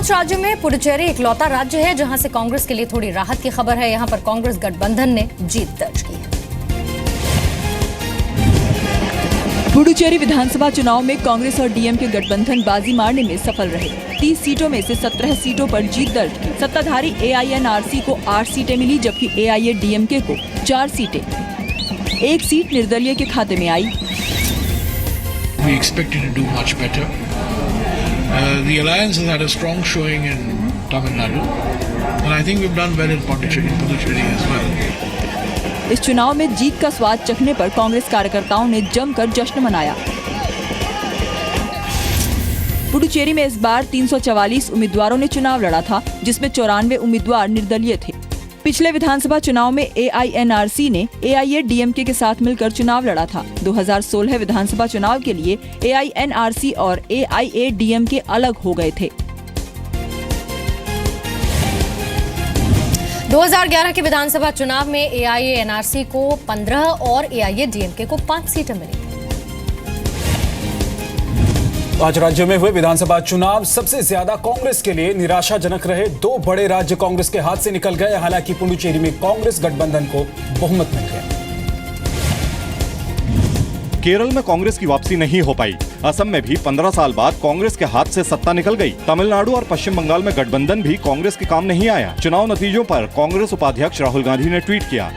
5 राज्यों में पुडुचेरी इकलौता राज्य है जहां से कांग्रेस के लिए थोड़ी राहत की खबर है। यहां पर कांग्रेस गठबंधन ने जीत दर्ज की है। पुडुचेरी विधानसभा चुनाव में कांग्रेस और डीएमके गठबंधन बाजी मारने में सफल रहे। 30 सीटों में से 17 सीटों पर जीत दर्ज की। सत्ताधारी एआईएनआरसी को 8 सीटें मिली, जबकि एआईएडीएमके को 4 सीटें। एक सीट निर्दलीय के खाते में आई। We expected to do much better. The alliance has had a strong showing in Tamil Nadu, and I think we've done well in Puducherry as well. इस चुनाव में जीत का स्वाद चखने पर कांग्रेस कार्यकर्ताओं ने जमकर जश्न मनाया। पुडुचेरी में इस बार 344 उम्मीदवारों ने चुनाव लड़ा था, जिसमें 94 उम्मीदवार निर्दलीय थे। पिछले विधानसभा चुनाव में एआईएनआरसी ने एआईएडीएमके के साथ मिलकर चुनाव लड़ा था। 2016 विधानसभा चुनाव के लिए एआईएनआरसी और एआईएडीएमके अलग हो गए थे। 2011 के विधानसभा चुनाव में एआईएनआरसी को 15 और एआईएडीएमके को 5 सीटें मिली। 5 राज्यों में हुए विधानसभा चुनाव सबसे ज्यादा कांग्रेस के लिए निराशाजनक रहे। 2 बड़े राज्य कांग्रेस के हाथ से निकल गए। हालांकि पुडुचेरी में कांग्रेस गठबंधन को बहुमत मिल गया। केरल में कांग्रेस की वापसी नहीं हो पाई। असम में भी 15 साल बाद कांग्रेस के हाथ से सत्ता निकल गई। तमिलनाडु और पश्चिम बंगाल में गठबंधन भी कांग्रेस के काम नहीं आया। चुनाव नतीजों पर कांग्रेस उपाध्यक्ष राहुल गांधी ने ट्वीट किया,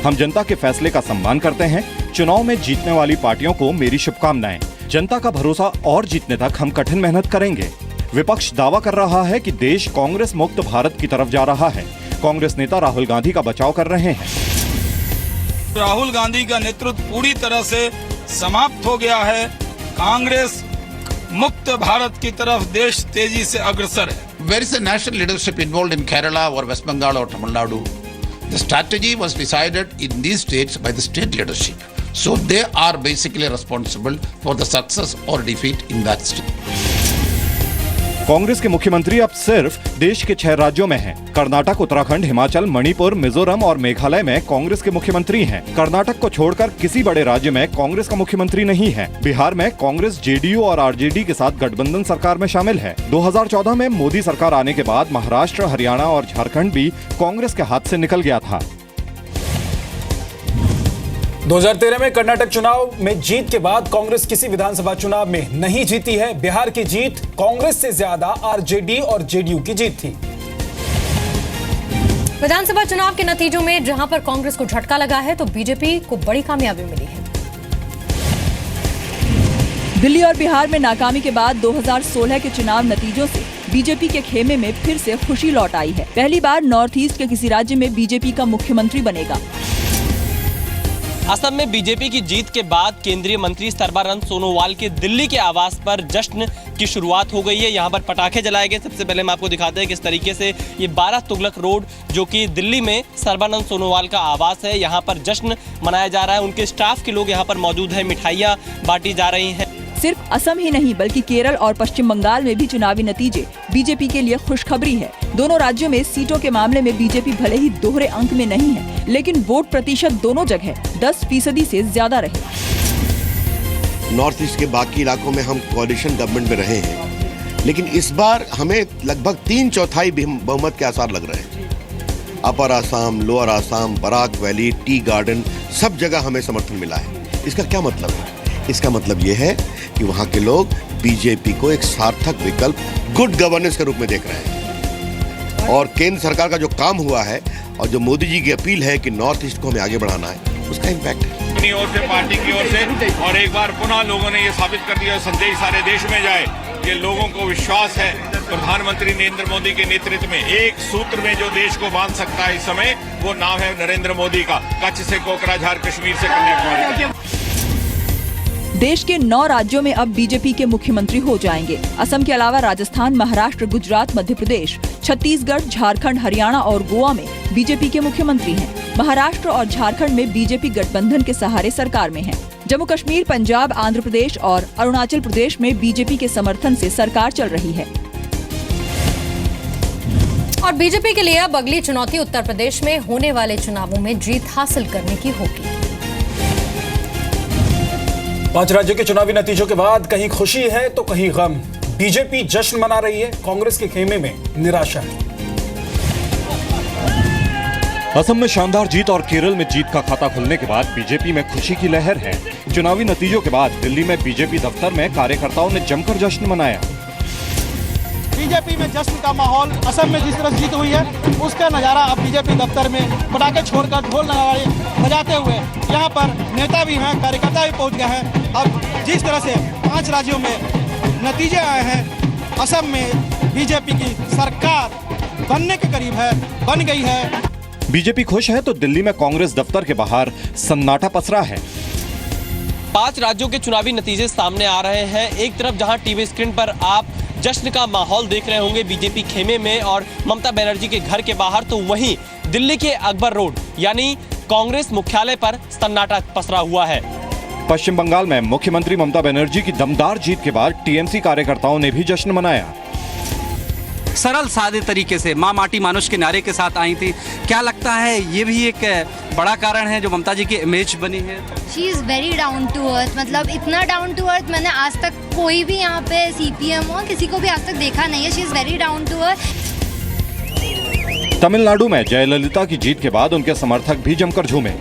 हम जनता के फैसले का सम्मान करते हैं। चुनाव में जीतने वाली पार्टियों को मेरी शुभकामनाएं। जनता का भरोसा और जीतने तक हम कठिन मेहनत करेंगे। विपक्ष दावा कर रहा है कि देश कांग्रेस मुक्त भारत की तरफ जा रहा है। कांग्रेस नेता राहुल गांधी का बचाव कर रहे हैं। राहुल गांधी का नेतृत्व पूरी तरह से समाप्त हो गया है। कांग्रेस मुक्त भारत की तरफ देश तेजी से अग्रसर है। Where is the national leadership involved in Kerala or West Bengal or Tamil Nadu? The strategy was decided in these states by the state leadership. So they are basically responsible for the success or defeat in that state. Congress के मुख्यमंत्री अब सिर्फ देश के 6 राज्यों में हैं। कर्नाटक, उत्तराखंड, हिमाचल, मणिपुर, मिजोरम और मेघालय में कांग्रेस के मुख्यमंत्री हैं। कर्नाटक को छोड़कर किसी बड़े राज्य में कांग्रेस का मुख्यमंत्री नहीं है। बिहार में कांग्रेस जेडीयू और आरजेडी के साथ गठबंधन सरकार में शामिल है। 2014 में मोदी सरकार आने के बाद महाराष्ट्र, हरियाणा और झारखंड भी कांग्रेस के हाथ से निकल गया था। 2013 में कर्नाटक चुनाव में जीत के बाद कांग्रेस किसी विधानसभा चुनाव में नहीं जीती है। बिहार की जीत कांग्रेस से ज्यादा आरजेडी और जेडीयू की जीत थी। विधानसभा चुनाव के नतीजों में जहां पर कांग्रेस को झटका लगा है, तो बीजेपी को बड़ी कामयाबी मिली है। दिल्ली और बिहार में नाकामी के बाद 2016 के चुनाव नतीजों से बीजेपी के खेमे में फिर से खुशी लौट आई है। पहली बार नॉर्थ ईस्ट के किसी राज्य में बीजेपी का मुख्यमंत्री बनेगा। असम में बीजेपी की जीत के बाद केंद्रीय मंत्री सर्बानंद सोनोवाल के दिल्ली के आवास पर जश्न की शुरुआत हो गई है। यहाँ पर पटाखे जलाए गए। सबसे पहले हम आपको दिखाते हैं किस तरीके से ये 12 तुगलक रोड, जो कि दिल्ली में सर्बानंद सोनोवाल का आवास है, यहाँ पर जश्न मनाया जा रहा है। उनके स्टाफ के लोग यहाँ पर मौजूद हैं। मिठाइयाँ बांटी जा रही हैं। सिर्फ असम ही नहीं बल्कि केरल और पश्चिम बंगाल में भी चुनावी नतीजे बीजेपी के लिए खुशखबरी है। दोनों राज्यों में सीटों के मामले में बीजेपी भले ही दोहरे अंक में नहीं है, लेकिन वोट प्रतिशत दोनों जगह 10% से ज्यादा रहे। नॉर्थ ईस्ट के बाकी इलाकों में हम कोalition गवर्नमेंट में रहे हैं, लेकिन इस बार हमें लगभग 3/4 बहुमत के आसार लग रहे हैं। Upper Assam, lower Assam, Barak Valley, tea garden, सब जगह हमें समर्थन मिला है। इसका क्या मतलब है? इसका मतलब ये है कि वहाँ के लोग बीजेपी को एक सार्थक विकल्प, गुड गवर्नेंस के रूप में देख रहे हैं। और केंद्र सरकार का जो काम हुआ है और जो मोदी जी की अपील है कि नॉर्थ ईस्ट को हमें आगे बढ़ाना है, उसका इम्पैक्ट है। अपनी ओर से, पार्टी की ओर से, और एक बार पुनः लोगों ने ये साबित कर दिया, संदेश सारे देश में जाए कि लोगों को विश्वास है प्रधानमंत्री नरेंद्र मोदी के नेतृत्व में। एक सूत्र में जो देश को बांध सकता है इस समय, वो नाम है नरेंद्र मोदी का। कच्छ से कोकराझार, कश्मीर से कन्याकुमारी। देश के 9 राज्यों में अब बीजेपी के मुख्यमंत्री हो जाएंगे। असम के अलावा राजस्थान, महाराष्ट्र, गुजरात, मध्य प्रदेश, छत्तीसगढ़, झारखंड, हरियाणा और गोवा में बीजेपी के मुख्यमंत्री हैं। महाराष्ट्र और झारखंड में बीजेपी गठबंधन के सहारे सरकार में है। जम्मू कश्मीर, पंजाब, आंध्र प्रदेश और अरुणाचल प्रदेश में बीजेपी के समर्थन से सरकार चल रही है। और बीजेपी के लिए अब अगली चुनौती उत्तर प्रदेश में होने वाले चुनावों में जीत हासिल करने की होगी। 5 राज्यों के चुनावी नतीजों के बाद कहीं खुशी है तो कहीं गम। बीजेपी जश्न मना रही है, कांग्रेस के खेमे में निराशा है। असम में शानदार जीत और केरल में जीत का खाता खुलने के बाद बीजेपी में खुशी की लहर है। चुनावी नतीजों के बाद दिल्ली में बीजेपी दफ्तर में कार्यकर्ताओं ने जमकर जश्न मनाया। बीजेपी में जश्न का माहौल, असम में जिस तरह जीत हुई है उसका नजारा अब बीजेपी दफ्तर में पटाखे छोड़कर ढोल नगाड़े बजाते हुए यहाँ पर नेता भी हैं, कार्यकर्ता भी पहुँच गए हैं। अब जिस तरह से 5 राज्यों में नतीजे आए हैं, असम में बीजेपी की सरकार बनने के करीब है, बन गई है। बीजेपी खुश है तो दिल्ली में कांग्रेस दफ्तर के बाहर सन्नाटा पसरा है। 5 राज्यों के चुनावी नतीजे सामने आ रहे हैं। एक तरफ जहां टीवी स्क्रीन पर आप जश्न का माहौल देख रहे होंगे बीजेपी खेमे में और ममता बनर्जी के घर के बाहर, तो वहीं दिल्ली के अकबर रोड यानी कांग्रेस मुख्यालय पर सन्नाटा पसरा हुआ है। पश्चिम बंगाल में मुख्यमंत्री ममता बनर्जी की दमदार जीत के बाद टीएमसी कार्यकर्ताओं ने भी जश्न मनाया। सरल सादे तरीके से माँ माटी मानुष के नारे के साथ आई थी। क्या लगता है ये भी एक बड़ा कारण है जो ममता जी की इमेज बनी है? She is very down to earth, मतलब इतना डाउन टू अर्थ मैंने आज तक कोई भी यहाँ पे सीपीएम हो किसी को भी आज तक देखा नहीं है। She is very down to earth. Tamil Nadu में जयललिता की जीत के बाद उनके समर्थक भी जमकर झूमे।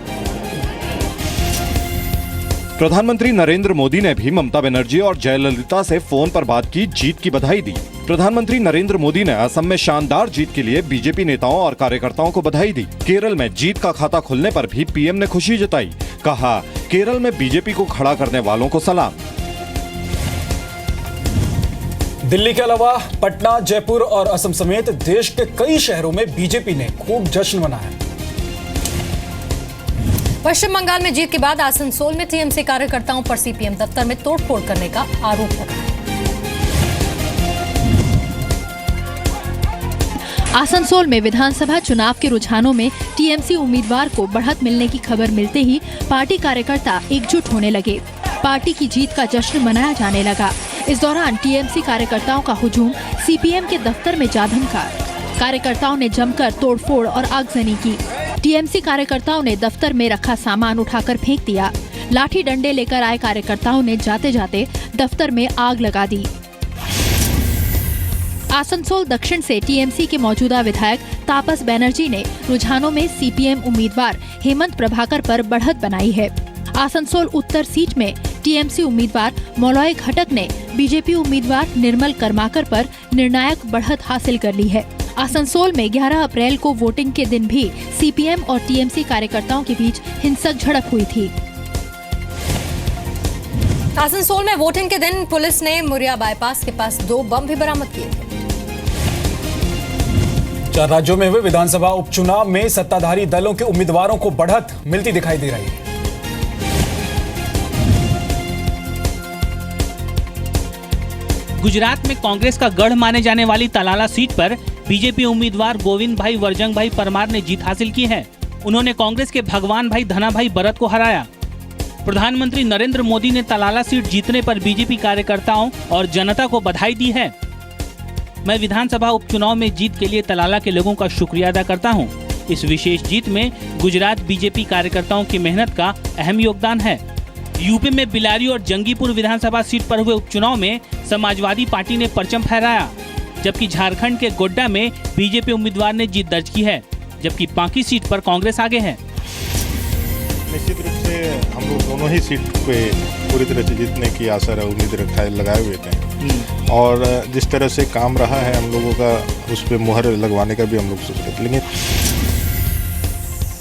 प्रधानमंत्री नरेंद्र मोदी ने भी ममता बनर्जी और जयललिता से फोन पर बात की, जीत की बधाई दी। प्रधानमंत्री नरेंद्र मोदी ने असम में शानदार जीत के लिए बीजेपी नेताओं और कार्यकर्ताओं को बधाई दी। केरल में जीत का खाता खुलने पर भी पीएम ने खुशी जताई, कहा केरल में बीजेपी को खड़ा करने वालों को सलाम। दिल्ली के अलावा पटना, जयपुर और असम समेत देश के कई शहरों में बीजेपी ने खूब जश्न मनाया। पश्चिम बंगाल में जीत के बाद आसनसोल में टीएमसी कार्यकर्ताओं पर सीपीएम दफ्तर में तोड़फोड़ करने का आरोप लगा है। आसनसोल में विधानसभा चुनाव के रुझानों में टीएमसी उम्मीदवार को बढ़त मिलने की खबर मिलते ही पार्टी कार्यकर्ता एकजुट होने लगे। पार्टी की जीत का जश्न मनाया जाने लगा। इस दौरान टीएमसी कार्यकर्ताओं का हुजूम सीपीएम के दफ्तर में जा धमका। कार्यकर्ताओं ने जमकर तोड़फोड़ और आगजनी की। टीएमसी कार्यकर्ताओं ने दफ्तर में रखा सामान उठाकर फेंक दिया। लाठी डंडे लेकर आए कार्यकर्ताओं ने जाते जाते दफ्तर में आग लगा दी। आसनसोल दक्षिण से टीएमसी के मौजूदा विधायक तापस बनर्जी ने रुझानों में सीपीएम उम्मीदवार हेमंत प्रभाकर पर बढ़त बनाई है। आसनसोल उत्तर सीट में टीएमसी उम्मीदवार मौलवी घटक ने बीजेपी उम्मीदवार निर्मल कर्माकर पर निर्णायक बढ़त हासिल कर ली है। आसनसोल में 11 अप्रैल को वोटिंग के दिन भी सीपीएम और टीएमसी कार्यकर्ताओं के बीच हिंसक झड़प हुई थी। आसनसोल में वोटिंग के दिन पुलिस ने मुरिया बाईपास के पास 2 बम भी बरामद किए थे। 4 राज्यों में हुए विधानसभा उपचुनाव में सत्ताधारी दलों के उम्मीदवारों को बढ़त मिलती दिखाई दे रही है। गुजरात में कांग्रेस का गढ़ माने जाने वाली तलाला सीट पर बीजेपी उम्मीदवार गोविंद भाई वर्जंग भाई परमार ने जीत हासिल की है। उन्होंने कांग्रेस के भगवान भाई धना भाई बरत को हराया। प्रधानमंत्री नरेंद्र मोदी ने तलाला सीट जीतने पर बीजेपी कार्यकर्ताओं और जनता को बधाई दी है। मैं विधानसभा उपचुनाव में जीत के लिए तलाला के लोगों का शुक्रिया अदा करता हूं। इस विशेष जीत में गुजरात बीजेपी कार्यकर्ताओं की मेहनत का अहम योगदान है। यूपी में बिलारी और जंगीपुर विधानसभा सीट पर हुए उपचुनाव में समाजवादी पार्टी ने परचम फहराया, जबकि झारखंड के गोड्डा में बीजेपी उम्मीदवार ने जीत दर्ज की है, जबकि बाकी सीट पर कांग्रेस आगे है। निश्चित रूप से हम लोग दोनों ही सीट पे पूरी तरह से जीतने की आशा और उम्मीद लगाए हुए थे और जिस तरह से काम रहा है हम लोगों का उस पर मुहर लगवाने का भी हम लोग सोच रहे थे। लेकिन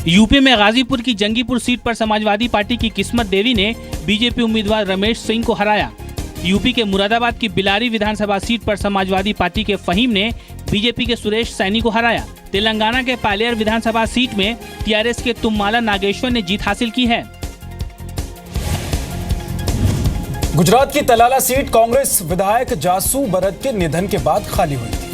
यूपी में गाजीपुर की जंगीपुर सीट पर समाजवादी पार्टी की किस्मत देवी ने बीजेपी उम्मीदवार रमेश सिंह को हराया। यूपी के मुरादाबाद की बिलारी विधानसभा सीट पर समाजवादी पार्टी के फहीम ने बीजेपी के सुरेश सैनी को हराया। तेलंगाना के पालेर विधानसभा सीट में टीआरएस के तुम्माला नागेश्वर ने जीत हासिल की है। गुजरात की तलाला सीट कांग्रेस विधायक जासू बरत के निधन के बाद खाली हुई थी।